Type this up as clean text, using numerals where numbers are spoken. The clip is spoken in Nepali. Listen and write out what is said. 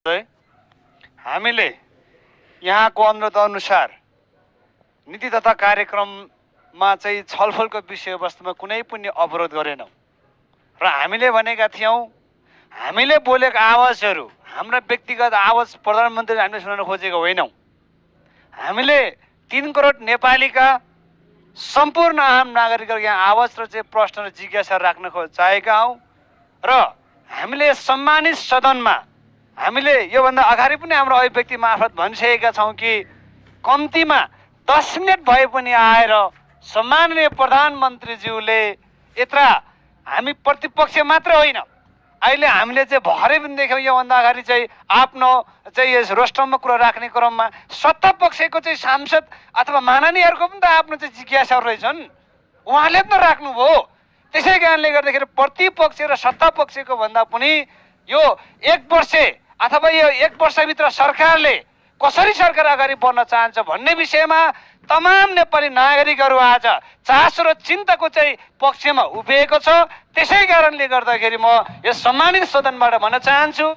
हामीले यहाँको अनुरोध अनुसार नीति तथा कार्यक्रममा चाहिँ छलफलको विषयवस्तुमा कुनै पनि अवरोध गरेनौँ र हामीले भनेका थियौँ हामीले बोलेका आवाजहरू हाम्रा व्यक्तिगत आवाज प्रधानमन्त्रीले हामीले सुनाउन खोजेको होइनौँ। हामीले 3 करोड नेपालीका सम्पूर्ण आम नागरिकहरूको यहाँ आवाज र चाहिँ प्रश्न र जिज्ञासा राख्न चाहेका हौँ र हामीले सम्मानित सदनमा हामीले योभन्दा अगाडि पनि हाम्रो अभिव्यक्ति मार्फत भनिसकेका छौँ कि कम्तीमा 10 मिनट भए पनि आएर सम्माननीय प्रधानमन्त्रीज्यूले यत्र हामी प्रतिपक्ष मात्र होइन, अहिले हामीले चाहिँ भरे पनि देख्यौँ योभन्दा अगाडि चाहिँ आफ्नो चाहिँ यस रोस्टममा कुरा राख्ने क्रममा सत्ता पक्षको चाहिँ सांसद अथवा माननीयहरूको पनि त आफ्नो चाहिँ जिज्ञासाहरू रहेछन्, उहाँले पनि त राख्नुभयो। त्यसै कारणले गर्दाखेरि प्रतिपक्ष र सत्ता पक्षको भन्दा पनि यो 1 वर्ष अथवा यो 1 वर्षभित्र सरकारले कसरी सरकार अगाडि बढ्न चाहन्छ भन्ने विषयमा तमाम नेपाली नागरिकहरू आज चासो र चिन्ताको चाहिँ पक्षमा उभिएको छ। त्यसै कारणले गर्दाखेरि म यस सम्मानित सदनबाट भन्न चाहन्छु